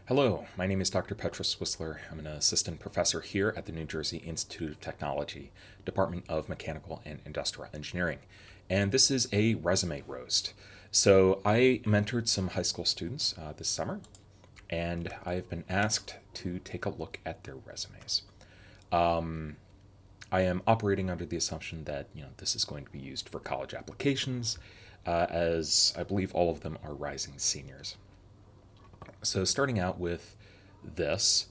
Hello, my name is Dr. Petrus Whistler. I'm an assistant professor here at the New Jersey Institute of Technology, Department of Mechanical and Industrial Engineering. And this is a resume roast. So I mentored some high school students this summer, and I have been asked to take a look at their resumes. I am operating under the assumption that this is going to be used for college applications, as I believe all of them are rising seniors. So starting out with this,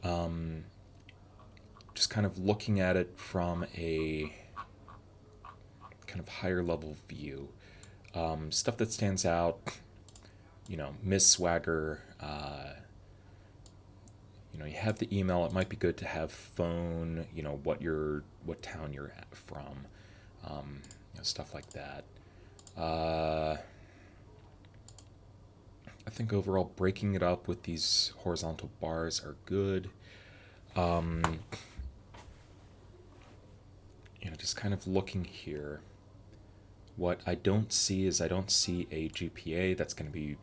just kind of looking at it from a kind of higher level view, stuff that stands out, Miss Swagger. You have the email. It might be good to have phone. What town you're from, stuff like that. Uh, I think overall breaking it up with these horizontal bars are good. Um, just kind of looking here. What I don't see is I don't see a GPA. That's going to be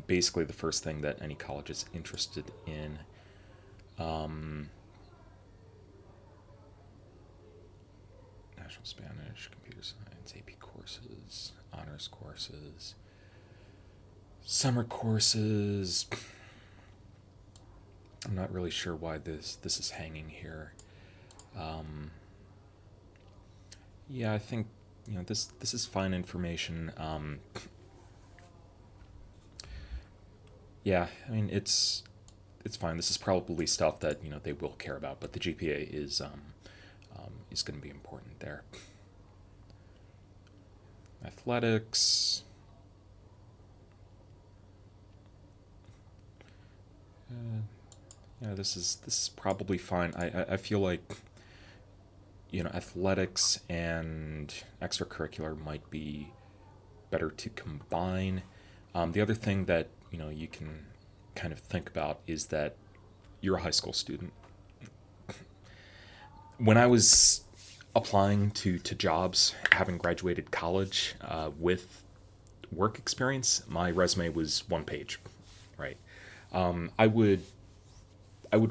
basically the first thing that any college is interested in. Um, National Spanish, Computer Science, AP courses, honors courses, summer courses. I'm not really sure why this is hanging here. Um, yeah, I think this is fine information. Yeah, I mean it's fine. This is probably stuff that they will care about, but the GPA is going to be important there. Athletics. Uh, yeah, this is probably fine. I feel like athletics and extracurricular might be better to combine. The other thing that you can kind of think about is that you're a high school student. When I was applying to jobs, having graduated college with work experience, my resume was one page, right? I would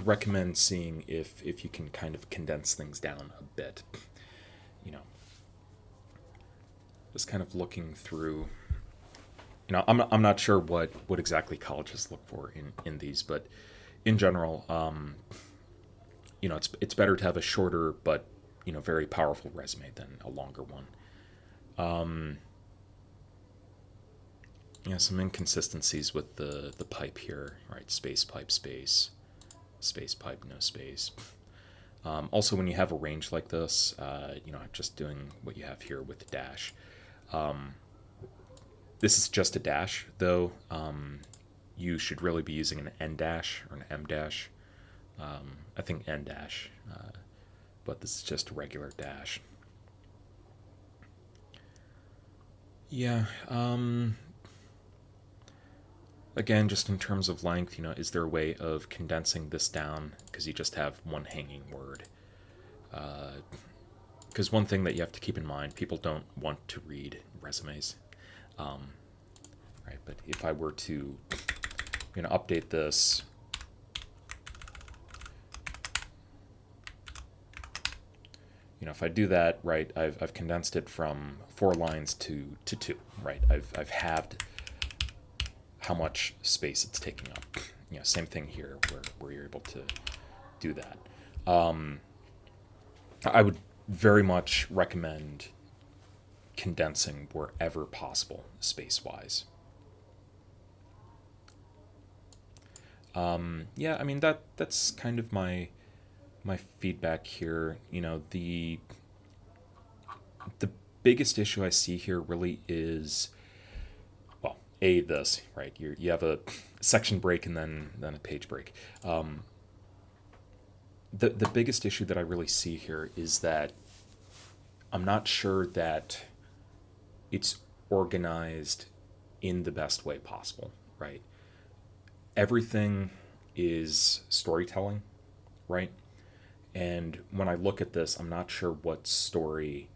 recommend seeing if you can kind of condense things down a bit. You know, just kind of looking through. I'm not sure what exactly colleges look for in these, but in general, it's better to have a shorter but very powerful resume than a longer one. Um, some inconsistencies with the pipe here, right? Space pipe space, space pipe no space. Also, when you have a range like this, just doing what you have here with the dash. Um, this is just a dash, though. You should really be using an N dash or an M dash. I think N dash, but this is just a regular dash. Yeah. Again, just in terms of length, is there a way of condensing this down because you just have one hanging word? Because one thing that you have to keep in mind, people don't want to read resumes, um, right? But if I were to, update this, if I do that, right, I've condensed it from 4 lines to two, right? I've halved how much space it's taking up. Same thing here where you're able to do that. Um, I would very much recommend condensing wherever possible, space wise. Yeah, I mean that's kind of my feedback here. The biggest issue I see here really is, well, this, right? You have a section break and then a page break. The biggest issue that I really see here is that I'm not sure that it's organized in the best way possible, right? Everything is storytelling, right? And when I look at this, I'm not sure what story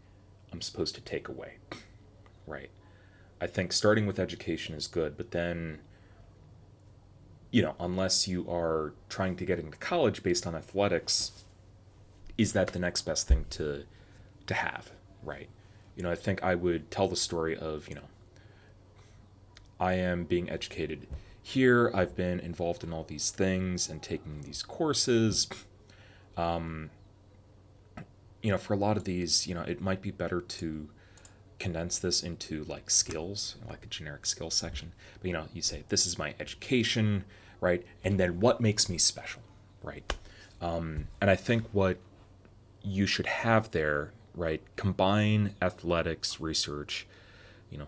I'm supposed to take away, right? I think starting with education is good, but then unless you are trying to get into college based on athletics, is that the next best thing to have, right? I think I would tell the story of, I am being educated here. I've been involved in all these things and taking these courses. For a lot of these, it might be better to condense this into like skills, like a generic skills section. But you say this is my education, right? And then what makes me special, right? And I think what you should have there, right? Combine athletics, research, you know,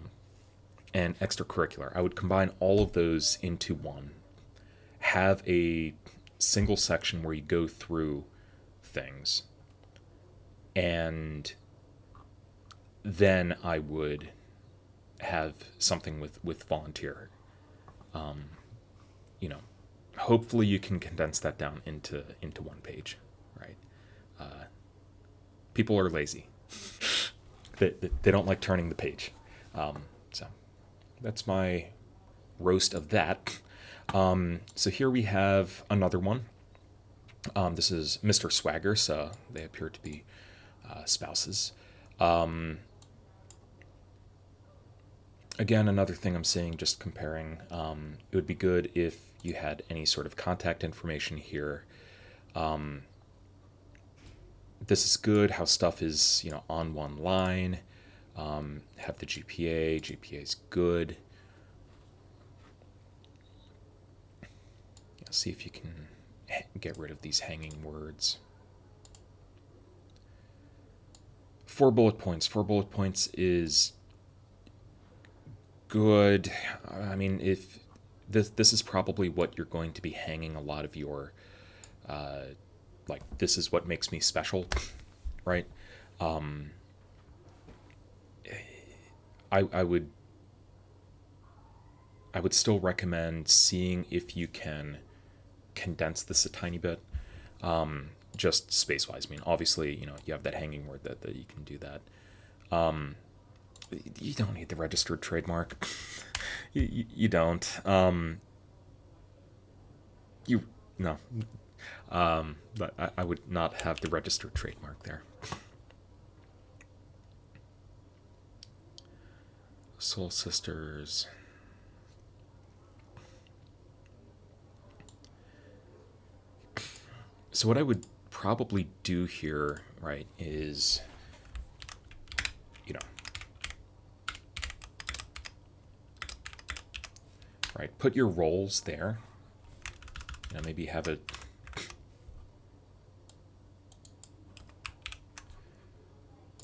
and extracurricular. I would combine all of those into one. Have a single section where you go through things, and then I would have something with volunteer. You know, Hopefully you can condense that down into one page, right? People are lazy. They don't like turning the page. So that's my roast of that. So here we have another one. This is Mr. Swagger, so they appear to be spouses. Again, another thing I'm seeing, just comparing, it would be good if you had any sort of contact information here. This is good, how stuff is, on one line. Have the GPA. GPA is good. See if you can get rid of these hanging words. 4 bullet points. 4 bullet points is good. I mean, if this is probably what you're going to be hanging a lot of your, like, this is what makes me special, right? I would still recommend seeing if you can condense this a tiny bit, just space wise. I mean, obviously, you have that hanging word that you can do that. You don't need the registered trademark. You don't. You no. But I would not have the registered trademark there. Soul Sisters. So what I would probably do here, right, is, right, put your roles there. Maybe have it.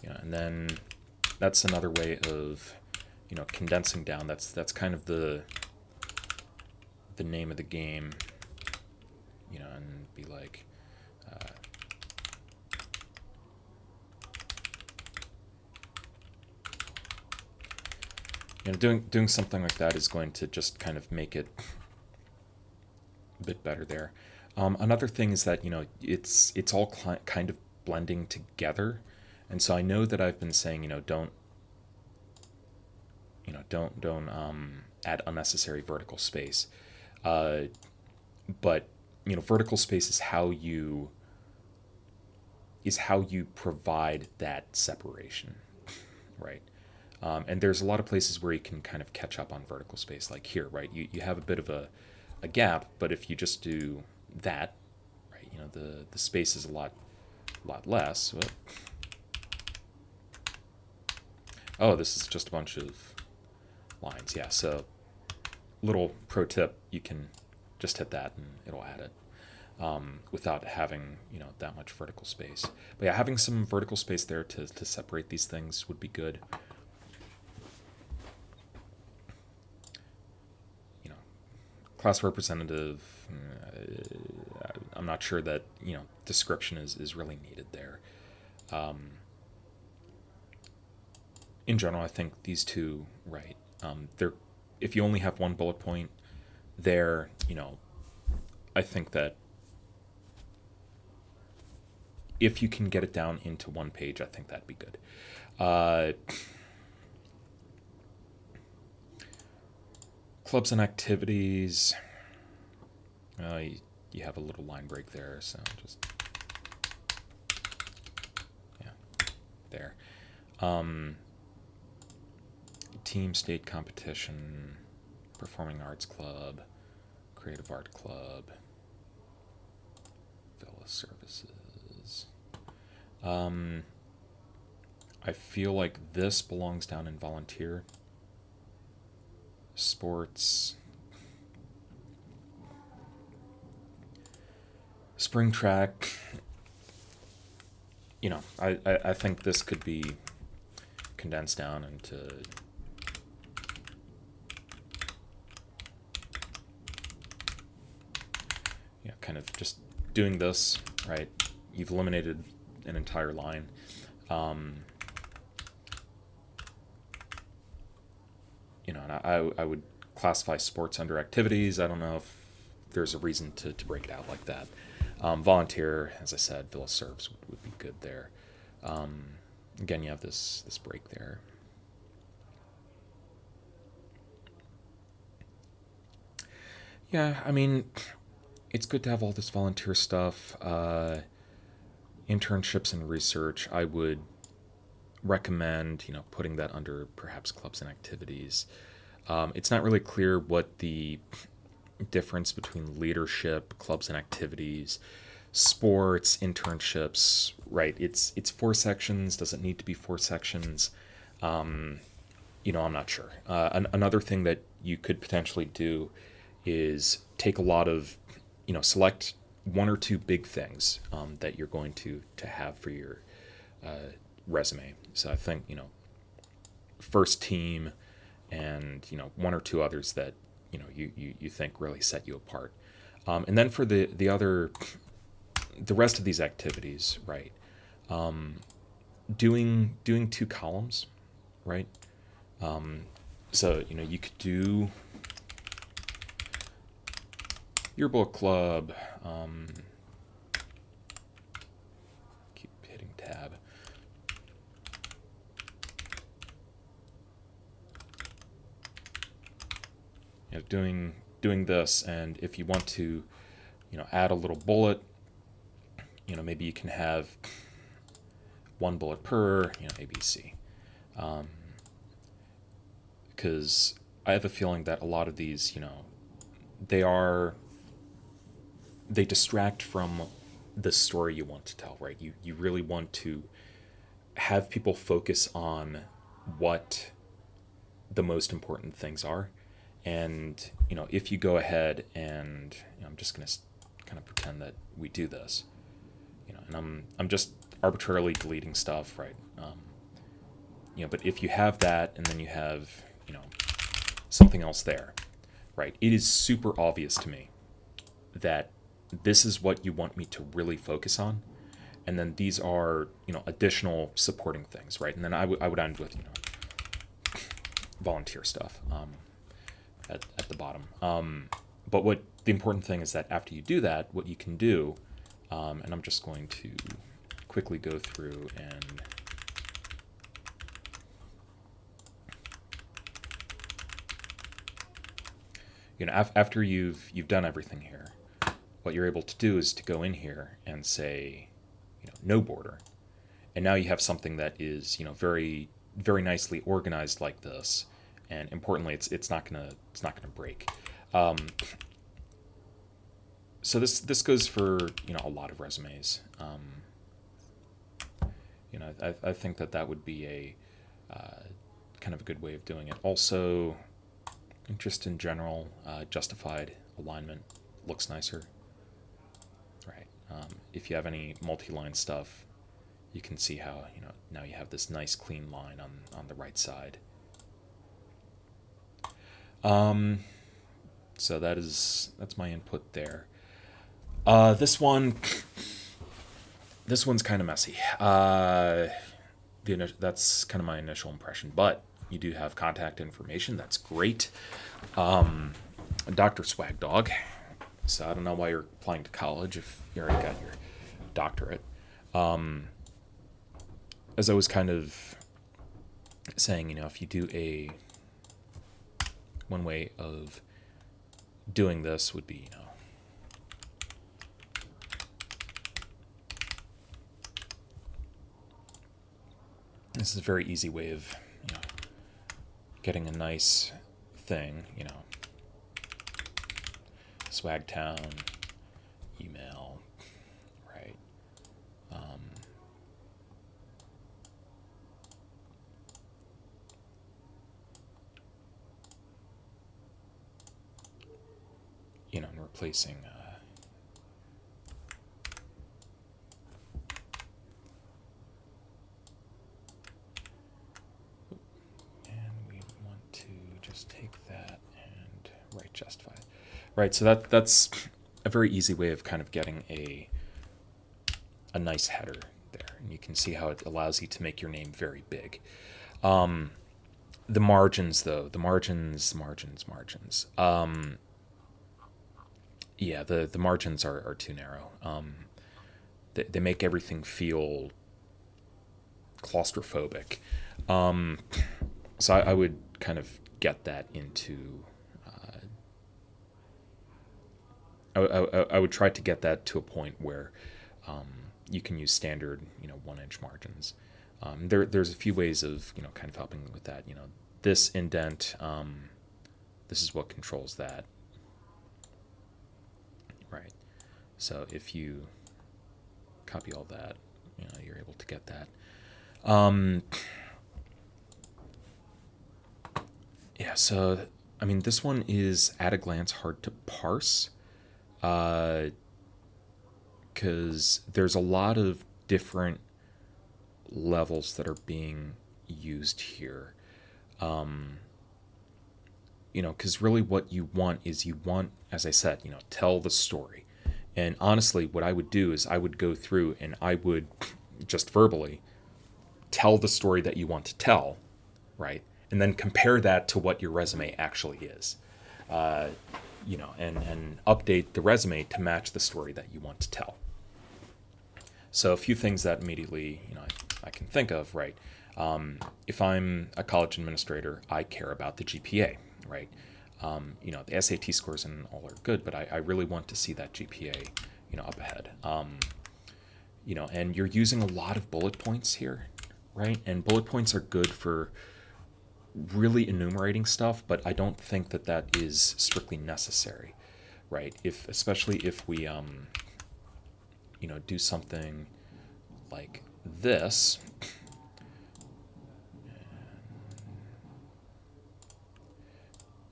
And then that's another way of, condensing down. That's kind of the name of the game. And be like, doing something like that is going to just kind of make it a bit better there. Another thing is that it's all kind of blending together, and so I know that I've been saying don't add unnecessary vertical space, but vertical space is how you provide that separation, right? And there's a lot of places where you can kind of catch up on vertical space, like here, right? You have a bit of a gap, but if you just do that, right, the space is a lot less. Oh, this is just a bunch of lines. Yeah, so little pro tip, you can just hit that and it'll add it. Without having that much vertical space. But yeah, having some vertical space there to separate these things would be good. Class representative, I'm not sure that description is really needed there. In general, I think these two, right, they're, if you only have one bullet point there, I think that if you can get it down into one page, I think that'd be good. Clubs and activities. You have a little line break there, so just, yeah, there. Um, Team, state, competition, performing arts club, creative art club, villa services. Um, I feel like this belongs down in volunteer. Sports. Spring track. I think this could be condensed down into kind of just doing this, right? You've eliminated an entire line. And I would classify sports under activities. I don't know if there's a reason to break it out like that. Volunteer, as I said, villa serves would be good there. Again, you have this break there. Yeah, I mean, it's good to have all this volunteer stuff. Internships and research, I would recommend, putting that under perhaps clubs and activities. It's not really clear what the difference between leadership, clubs and activities, sports, internships, right? It's 4 sections. Does it need to be 4 sections? I'm not sure. Another thing that you could potentially do is take a lot of, select 1 or 2 big things that you're going to have for your resume. So I think, first team and, 1 or 2 others that, you think really set you apart. And then for the rest of these activities, right? Doing 2 columns, right? So, you could do your book club. Keep hitting tab. Doing this, and if you want to, add a little bullet, maybe you can have 1 bullet per, ABC. Because I have a feeling that a lot of these, they distract from the story you want to tell, right? You really want to have people focus on what the most important things are. And, if you go ahead and, I'm just going to kind of pretend that we do this, and I'm just arbitrarily deleting stuff, right? But if you have that and then you have, something else there, right? It is super obvious to me that this is what you want me to really focus on. And then these are, additional supporting things, right? And then I would end with, volunteer stuff at the bottom. But what the important thing is that after you do that, what you can do, and I'm just going to quickly go through and after you've done everything here, what you're able to do is to go in here and say, no border, and now you have something that is very very nicely organized like this, and importantly, it's not gonna break. So this goes for a lot of resumes. I think that would be a kind of a good way of doing it. Also, just in general, justified alignment looks nicer, right? If you have any multi-line stuff, you can see how now you have this nice clean line on the right side. So that's my input there. This one's kind of messy. That's kind of my initial impression, but you do have contact information. That's great. Dr. Swag Dog. So I don't know why you're applying to college if you already got your doctorate. As I was kind of saying, if you do one way of doing this would be, this is a very easy way of, getting a nice thing, Swagtown, email, right? And replacing and we want to just take that and write justify. Right, so that's a very easy way of kind of getting a nice header there. And you can see how it allows you to make your name very big. The margins, though, the margins. Yeah, the margins are too narrow. They make everything feel claustrophobic. So I would kind of get that into. I would try to get that to a point where you can use standard, 1-inch margins. There's a few ways of, kind of helping with that. This indent, this is what controls that. Right. So if you copy all that, you're able to get that. Yeah, so, this one is at a glance hard to parse because there's a lot of different levels that are being used here. Because really what you want is as I said, tell the story. And honestly, what I would do is I would go through and I would just verbally tell the story that you want to tell, right? And then compare that to what your resume actually is, and update the resume to match the story that you want to tell. So a few things that immediately, I can think of, right? If I'm a college administrator, I care about the GPA, right? The SAT scores and all are good, but I really want to see that GPA, up ahead. And you're using a lot of bullet points here, right? And bullet points are good for really enumerating stuff, but I don't think that is strictly necessary, right? Especially if we, do something like this.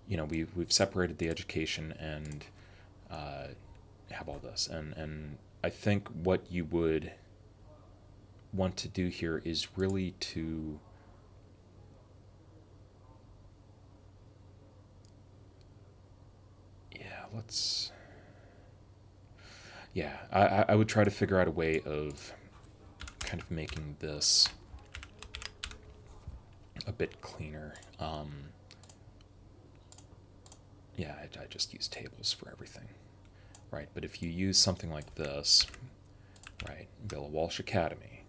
We've separated the education and have all this, and I think what you would want to do here is really to I would try to figure out a way of kind of making this a bit cleaner. I just use tables for everything, right? But if you use something like this, right, Billa Walsh Academy,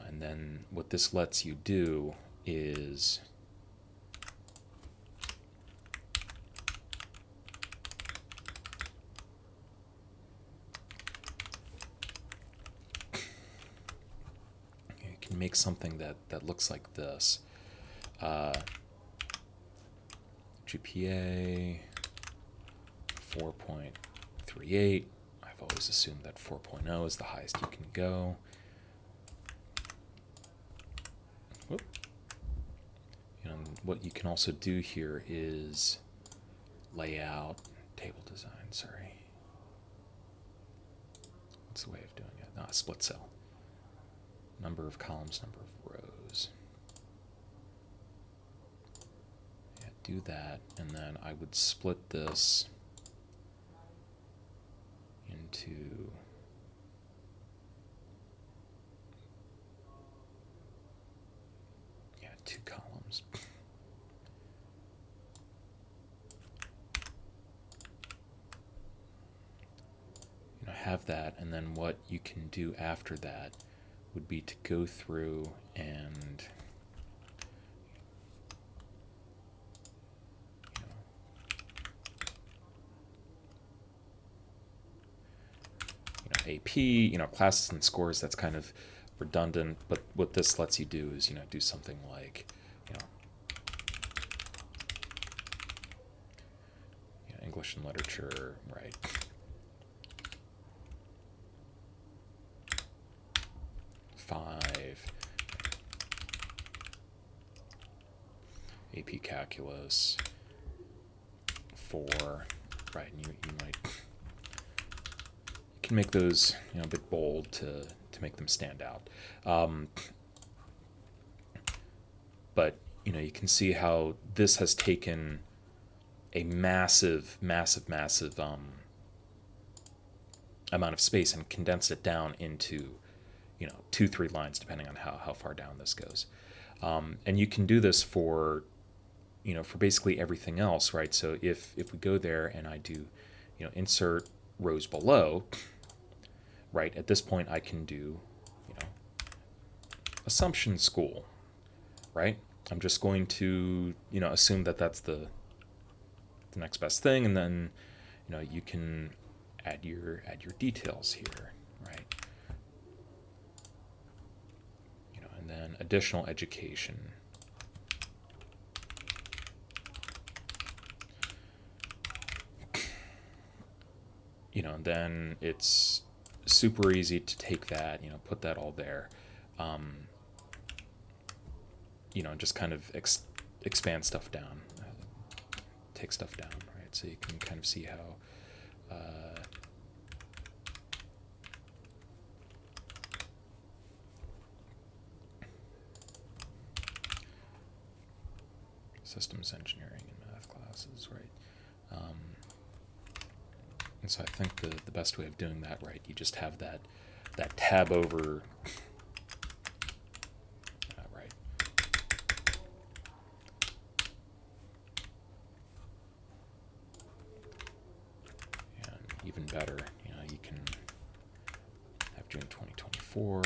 and then what this lets you do is you can make something that looks like this. GPA 4.38. I've always assumed that 4.0 is the highest you can go. Whoop. What you can also do here is layout, table design, sorry. What's the way of doing it? Split cell. Number of columns, number of rows. Do that, and then I would split this into two columns. Have that, and then what you can do after that would be to go through and AP, classes and scores, that's kind of redundant, but what this lets you do is, do something like, English and literature, right? Five, AP Calculus, 4, right? And you can make those a bit bold to make them stand out. But you can see how this has taken a massive amount of space and condensed it down into 2-3 lines, depending on how far down this goes. And you can do this for for basically everything else, right? So if we go there and I do insert rows below, right, at this point I can do assumption school, right? I'm just going to assume that that's the next best thing, and then you can add your details here, right? And then additional education. And then it's super easy to take that, put that all there, and just kind of expand stuff down, take stuff down, right? So you can kind of see how systems engineering and math classes, right? And so I think the best way of doing that, right, you just have that tab over, right. And even better, you can have June 2024,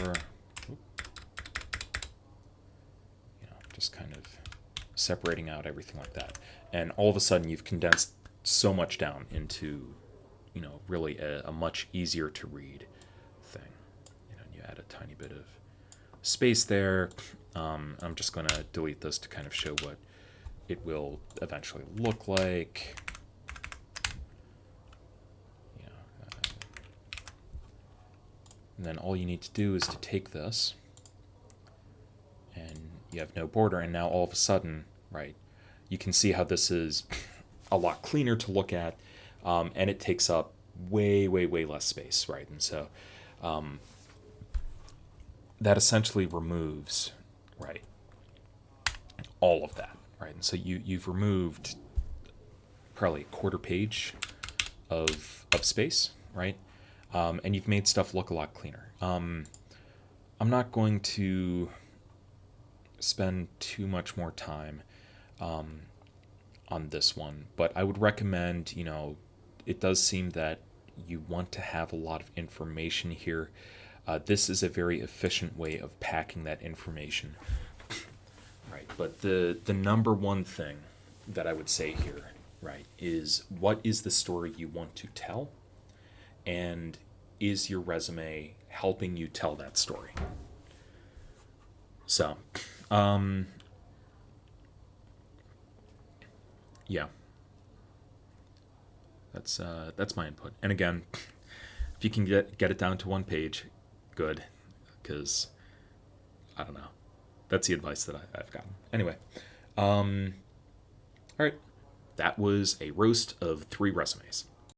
just kind of separating out everything like that. And all of a sudden you've condensed so much down into really a much easier to read thing. You add a tiny bit of space there. I'm just going to delete this to kind of show what it will eventually look like. And then all you need to do is to take this, and you have no border, and now all of a sudden, right, you can see how this is a lot cleaner to look at, and it takes up way less space, right? And so that essentially removes, right, all of that, right? And so you've removed probably a quarter page of space, right? And you've made stuff look a lot cleaner. I'm not going to spend too much more time on this one, but I would recommend, it does seem that you want to have a lot of information here. This is a very efficient way of packing that information, right? But the number one thing that I would say here, right, is what is the story you want to tell, and is your resume helping you tell that story? So, yeah, that's my input. And again, if you can get it down to one page, good, because I don't know. That's the advice that I've gotten. Anyway, all right, that was a roast of 3 resumes.